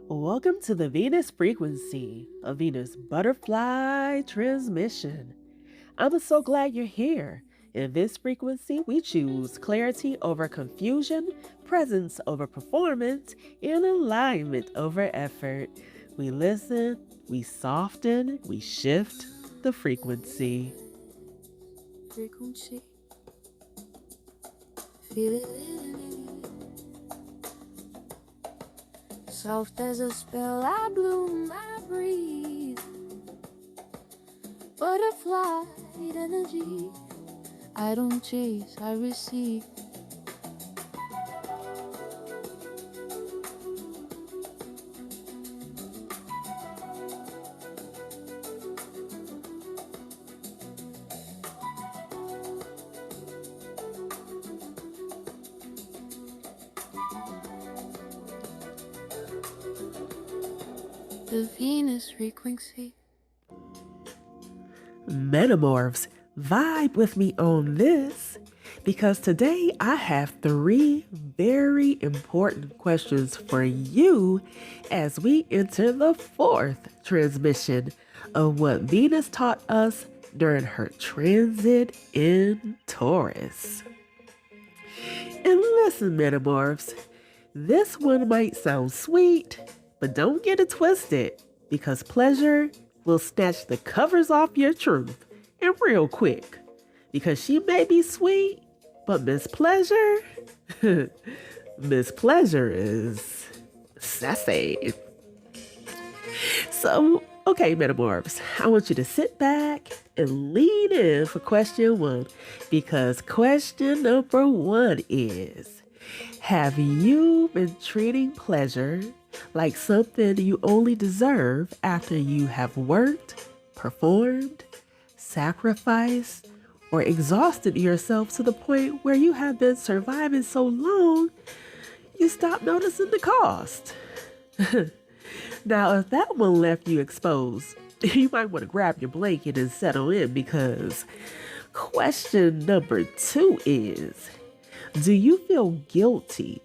Welcome to the Venus frequency, a Venus butterfly transmission. I'm so glad you're here. In this frequency, we choose clarity over confusion, presence over performance, and alignment over effort. We listen, we soften, we shift the frequency. Frequency. Feel it in me. Soft as a spell, I bloom, I breathe. Butterfly energy. I don't chase, I receive. The Venus frequency. Metamorphs, vibe with me on this because today I have 3 very important questions for you as we enter the 4th transmission of what Venus taught us during her transit in Taurus. And listen, Metamorphs, this one might sound sweet, but don't get it twisted because pleasure will snatch the covers off your truth and real quick. Because she may be sweet, but Miss Pleasure, Miss Pleasure is sassy. So, okay, Metamorphs, I want you to sit back and lean in for question 1 because question number 1 is, have you been treating pleasure like something you only deserve after you have worked, performed, sacrificed, or exhausted yourself to the point where you have been surviving so long you stop noticing the cost? Now, if that one left you exposed, you might want to grab your blanket and settle in because question number 2 is, do you feel guilty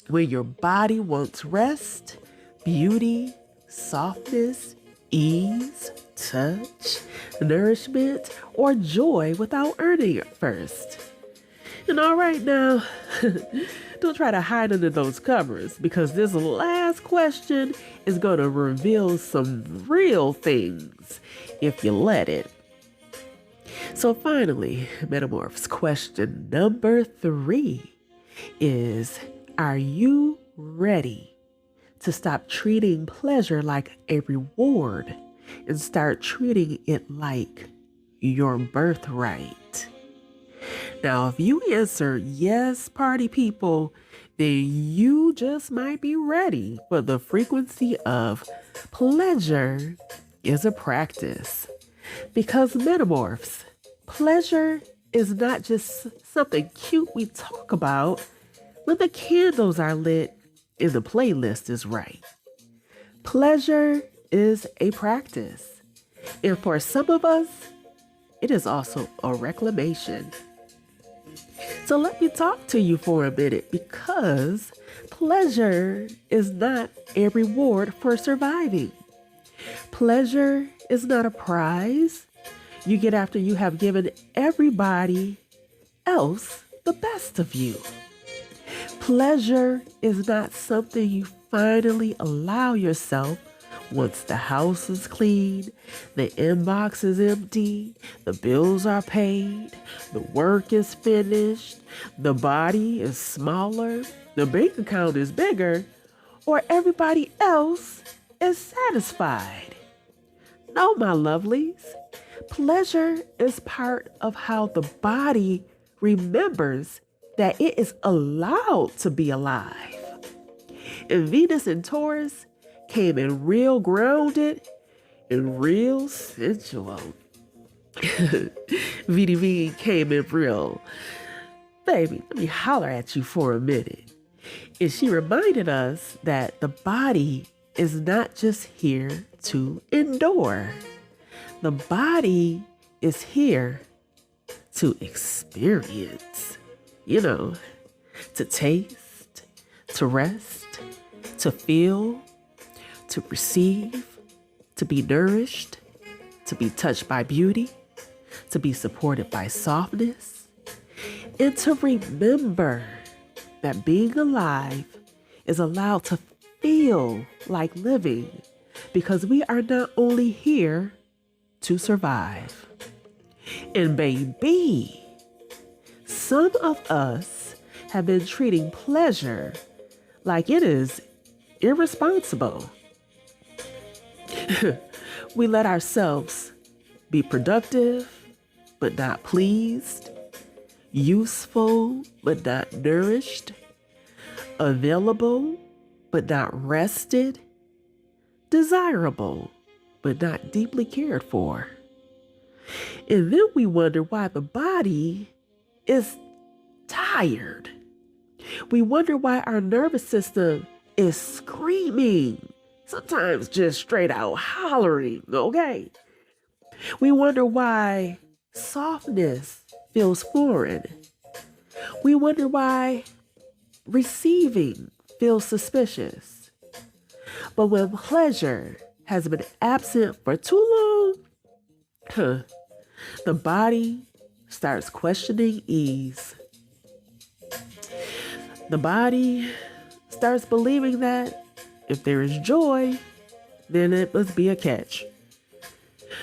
when your body wants rest, beauty, softness, ease, touch, nourishment, or joy without earning it first? And all right now, don't try to hide under those covers because this last question is going to reveal some real things if you let it. So finally, Metamorphs, question number 3 is, are you ready to stop treating pleasure like a reward and start treating it like your birthright? Now, if you answer yes, party people, then you just might be ready for the frequency of pleasure is a practice. Because Metamorphs, pleasure is not just something cute we talk about when the candles are lit and the playlist is right. Pleasure is a practice. And for some of us, it is also a reclamation. So let me talk to you for a minute because pleasure is not a reward for surviving. Pleasure is not a prize you get after you have given everybody else the best of you. Pleasure is not something you finally allow yourself once the house is clean, the inbox is empty, the bills are paid, the work is finished, the body is smaller, the bank account is bigger, or everybody else is satisfied. No, my lovelies, pleasure is part of how the body remembers that it is allowed to be alive. And Venus in Taurus came in real grounded and real sensual. VDV came in real, baby, let me holler at you for a minute. And she reminded us that the body is not just here to endure. The body is here to experience, to taste, to rest, to feel, to receive, to be nourished, to be touched by beauty, to be supported by softness, and to remember that being alive is allowed to feel like living, because we are not only here to survive. And baby, some of us have been treating pleasure like it is irresponsible. We let ourselves be productive, but not pleased, useful, but not nourished, available, but not rested, desirable, but not deeply cared for. And then we wonder why the body is tired. We wonder why our nervous system is screaming, sometimes just straight out hollering, okay? We wonder why softness feels foreign. We wonder why receiving feels suspicious. But when pleasure has been absent for too long, the body starts questioning ease. The body starts believing that if there is joy, then it must be a catch.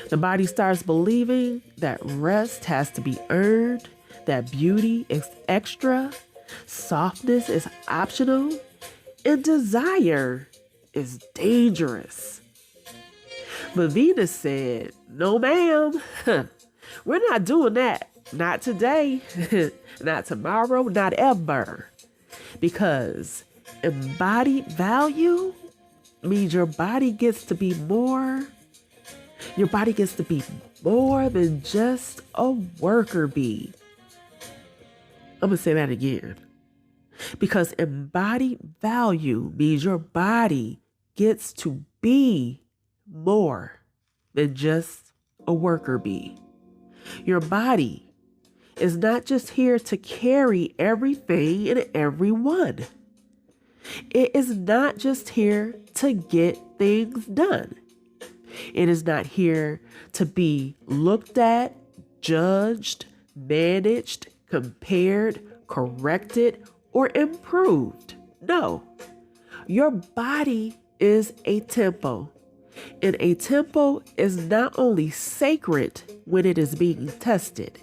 The body starts believing that rest has to be earned, that beauty is extra, softness is optional, and desire is dangerous. But Venus said, no ma'am, we're not doing that. Not today, not tomorrow, not ever. Because embodied value means your body gets to be more. Your body gets to be more than just a worker bee. I'm going to say that again. Because embodied value means your body gets to be more than just a worker bee. Your body is not just here to carry everything and everyone. It is not just here to get things done. It is not here to be looked at, judged, managed, compared, corrected, or improved. No, your body is a temple. And a temple is not only sacred when it is being tested.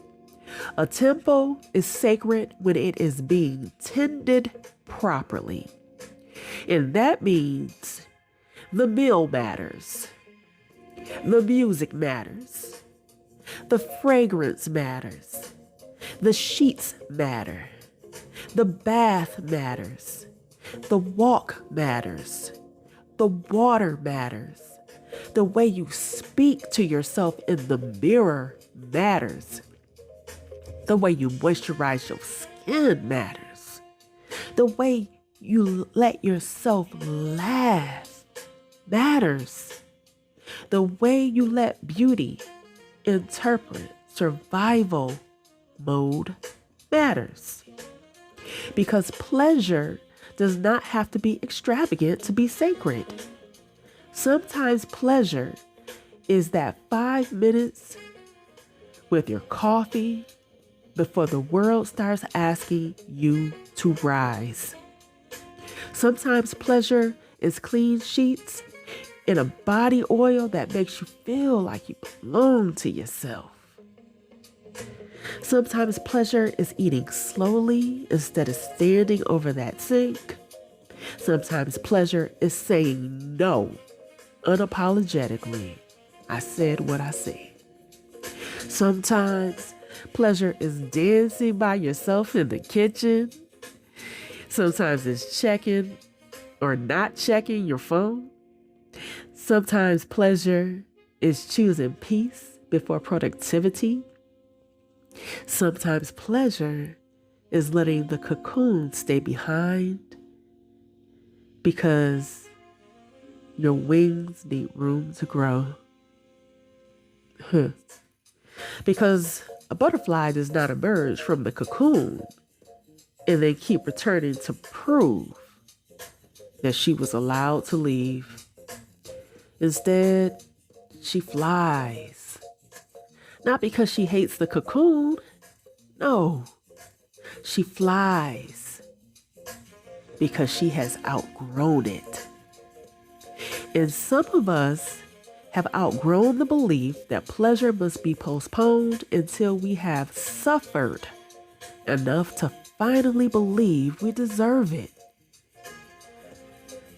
A temple is sacred when it is being tended properly. And that means the meal matters. The music matters. The fragrance matters. The sheets matter. The bath matters. The walk matters. The water matters. The way you speak to yourself in the mirror matters. The way you moisturize your skin matters. The way you let yourself laugh matters. The way you let beauty interpret survival mode matters. Because pleasure does not have to be extravagant to be sacred. Sometimes pleasure is that 5 minutes with your coffee before the world starts asking you to rise. Sometimes pleasure is clean sheets and a body oil that makes you feel like you belong to yourself. Sometimes pleasure is eating slowly instead of standing over that sink. Sometimes pleasure is saying no unapologetically. I said what I said. Sometimes pleasure is dancing by yourself in the kitchen. Sometimes it's checking or not checking your phone. Sometimes pleasure is choosing peace before productivity. Sometimes pleasure is letting the cocoon stay behind because your wings need room to grow. Because a butterfly does not emerge from the cocoon and then keep returning to prove that she was allowed to leave. Instead, she flies. Not because she hates the cocoon. No, she flies because she has outgrown it. And some of us have outgrown the belief that pleasure must be postponed until we have suffered enough to finally believe we deserve it.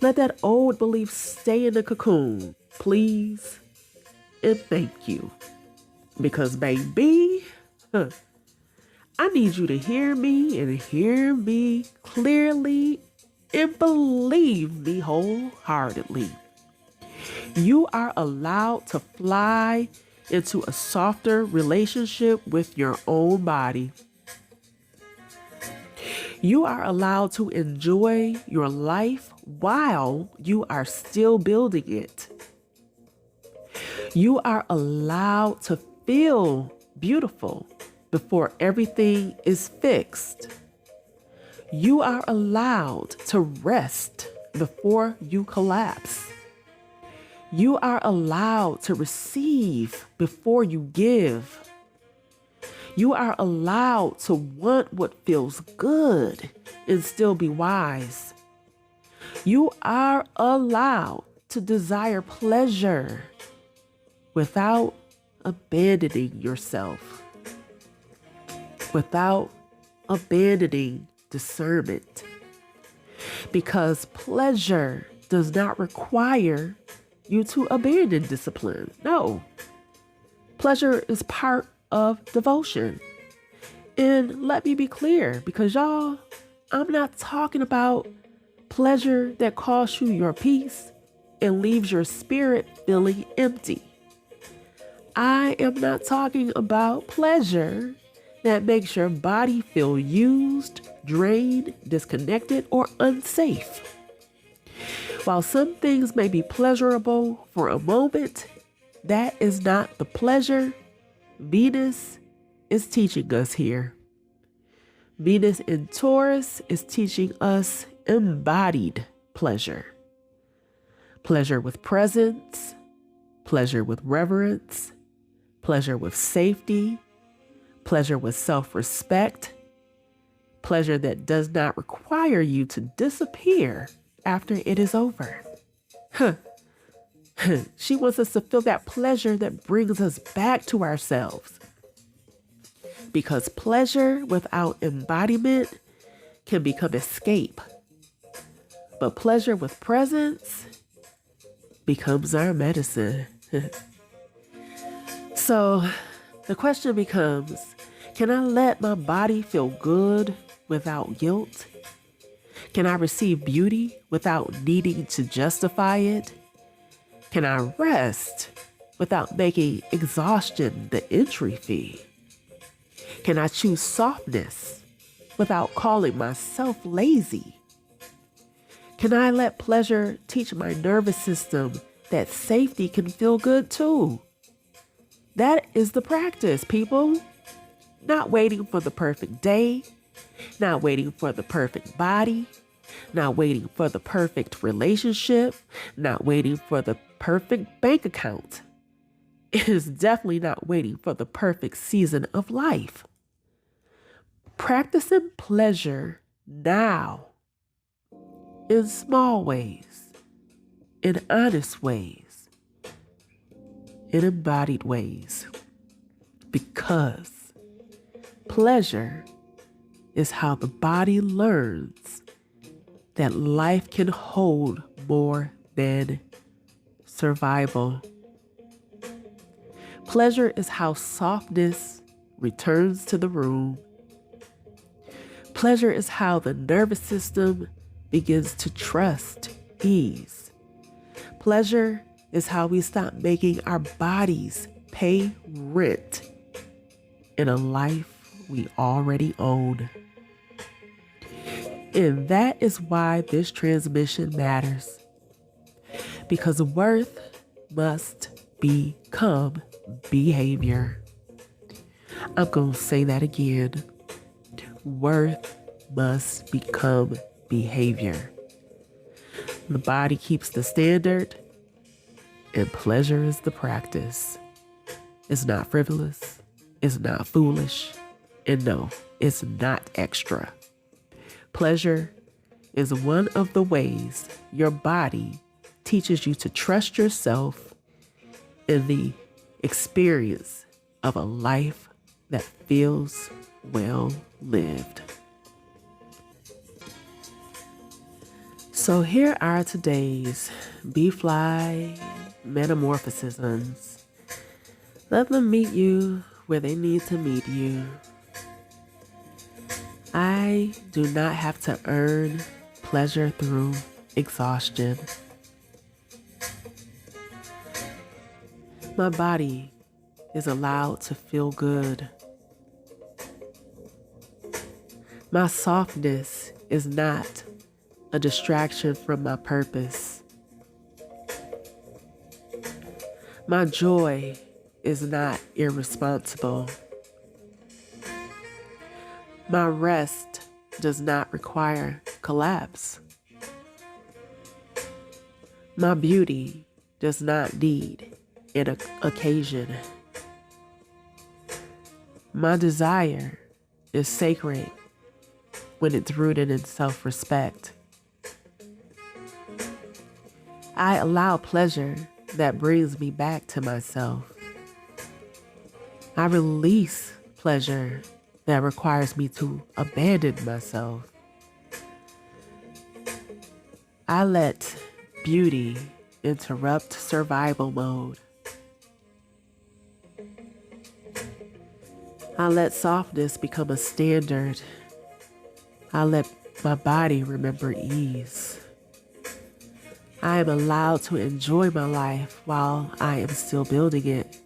Let that old belief stay in the cocoon, please, and thank you. Because baby, I need you to hear me and hear me clearly and believe me wholeheartedly. You are allowed to fly into a softer relationship with your own body. You are allowed to enjoy your life while you are still building it. You are allowed to feel beautiful before everything is fixed. You are allowed to rest before you collapse. You are allowed to receive before you give. You are allowed to want what feels good and still be wise. You are allowed to desire pleasure without abandoning yourself, without abandoning discernment. Because pleasure does not require you to abandon discipline. No. Pleasure is part of devotion. And let me be clear, because y'all, I'm not talking about pleasure that costs you your peace and leaves your spirit feeling empty. I am not talking about pleasure that makes your body feel used, drained, disconnected, or unsafe. While some things may be pleasurable for a moment, that is not the pleasure Venus is teaching us here. Venus in Taurus is teaching us embodied pleasure. Pleasure with presence, pleasure with reverence, pleasure with safety, pleasure with self-respect, pleasure that does not require you to disappear after it is over. She wants us to feel that pleasure that brings us back to ourselves. Because pleasure without embodiment can become escape. But pleasure with presence becomes our medicine. So the question becomes, can I let my body feel good without guilt? Can I receive beauty without needing to justify it? Can I rest without making exhaustion the entry fee? Can I choose softness without calling myself lazy? Can I let pleasure teach my nervous system that safety can feel good too? That is the practice, people. Not waiting for the perfect day, not waiting for the perfect body, not waiting for the perfect relationship, not waiting for the perfect bank account. It is definitely not waiting for the perfect season of life. Practicing pleasure now in small ways, in honest ways, in embodied ways. Because pleasure is how the body learns that life can hold more than survival. Pleasure is how softness returns to the room. Pleasure is how the nervous system begins to trust ease. Pleasure is how we stop making our bodies pay rent in a life we already own. And that is why this transmission matters. Because worth must become behavior. I'm going to say that again. Worth must become behavior. The body keeps the standard. and pleasure is the practice. It's not frivolous, it's not foolish, and no, it's not extra. Pleasure is one of the ways your body teaches you to trust yourself in the experience of a life that feels well lived. So here are today's B.Fly Metamorphosisms. Let them meet you where they need to meet you. I do not have to earn pleasure through exhaustion. My body is allowed to feel good. My softness is not a distraction from my purpose. My joy is not irresponsible. My rest does not require collapse. My beauty does not need an occasion. My desire is sacred when it's rooted in self-respect. I allow pleasure that brings me back to myself. I release pleasure that requires me to abandon myself. I let beauty interrupt survival mode. I let softness become a standard. I let my body remember ease. I am allowed to enjoy my life while I am still building it.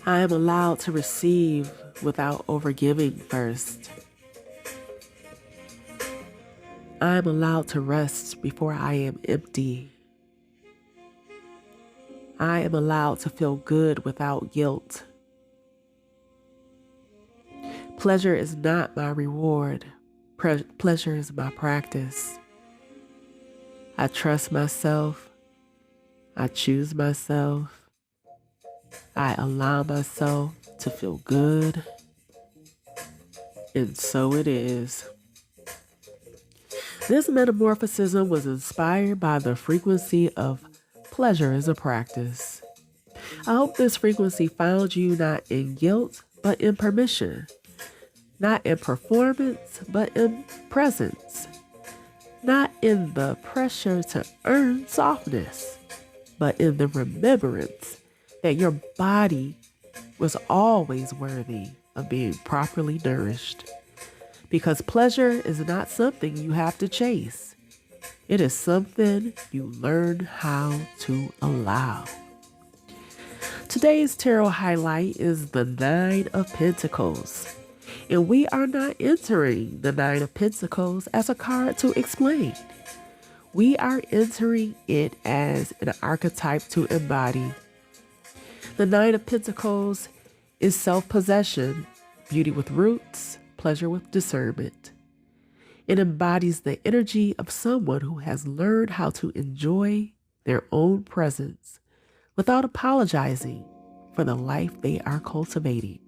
I am allowed to receive without overgiving first. I am allowed to rest before I am empty. I am allowed to feel good without guilt. Pleasure is not my reward. Pleasure is my practice. I trust myself. I choose myself. I allow myself to feel good. And so it is. This metamorphosism was inspired by the frequency of pleasure as a practice. I hope this frequency found you not in guilt, but in permission. Not in performance, but in presence. Not in the pressure to earn softness, but in the remembrance that your body was always worthy of being properly nourished. Because pleasure is not something you have to chase. It is something you learn how to allow. Today's tarot highlight is the Nine of Pentacles. And we are not entering the Nine of Pentacles as a card to explain. We are entering it as an archetype to embody. The Nine of Pentacles is self-possession, beauty with roots, pleasure with discernment. It embodies the energy of someone who has learned how to enjoy their own presence without apologizing for the life they are cultivating.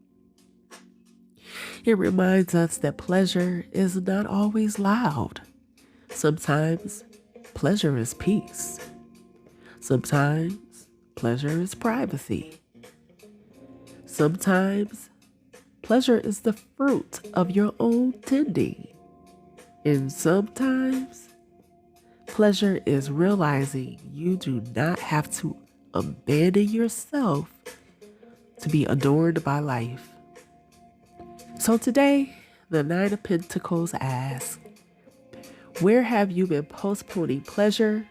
It reminds us that pleasure is not always loud. Sometimes pleasure is peace. Sometimes pleasure is privacy. Sometimes pleasure is the fruit of your own tending. And sometimes pleasure is realizing you do not have to abandon yourself to be adorned by life. So today, the Nine of Pentacles asks, where have you been postponing pleasure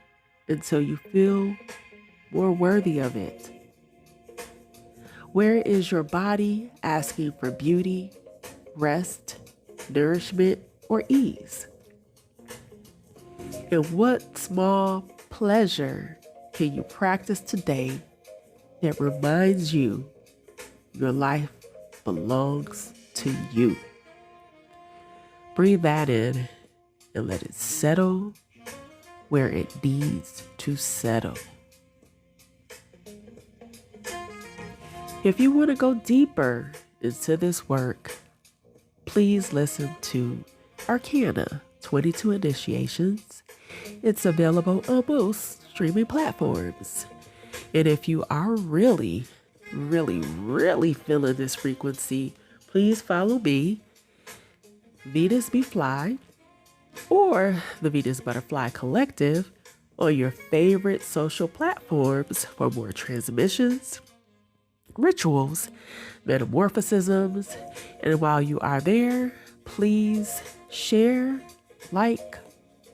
until you feel more worthy of it? Where is your body asking for beauty, rest, nourishment, or ease? And what small pleasure can you practice today that reminds you your life belongs to you? Breathe that in and let it settle where it needs to. to settle. If you want to go deeper into this work, please listen to Arcana 22 Initiations. It's available on most streaming platforms. And if you are really feeling this frequency, please follow me, Venus B.Fly, or the Venus Butterfly Collective on your favorite social platforms for more transmissions, rituals, metamorphosisms. And while you are there, please share, like,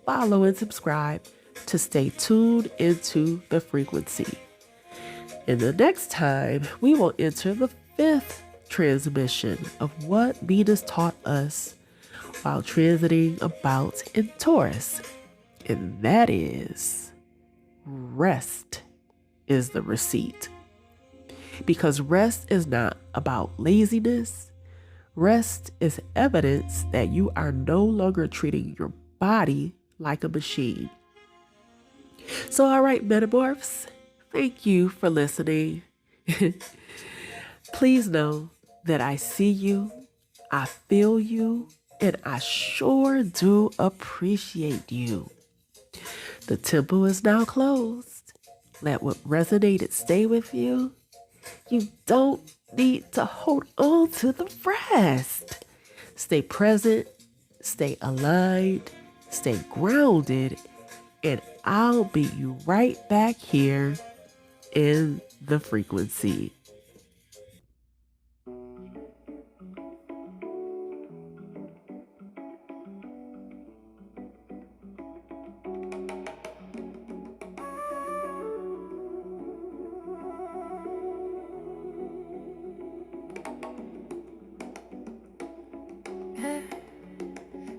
follow, and subscribe to stay tuned into the frequency. And the next time, we will enter the 5th transmission of what Venus taught us while transiting about in Taurus. And that is, rest is the receipt. Because rest is not about laziness. Rest is evidence that you are no longer treating your body like a machine. So, all right, Metamorphs, thank you for listening. Please know that I see you, I feel you, and I sure do appreciate you. The temple is now closed. Let what resonated stay with you. You don't need to hold on to the rest. Stay present, stay aligned, stay grounded, and I'll meet you right back here in the frequency.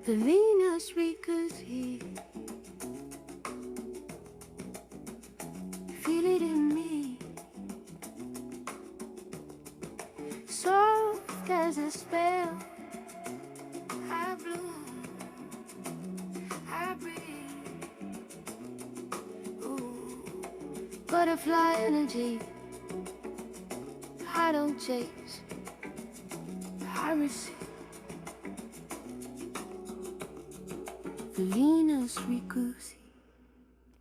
The Venus frequency, feel it in me, soft as a spell. I bloom, I breathe, ooh, butterfly energy. I don't chase, I receive. The Venus frequency.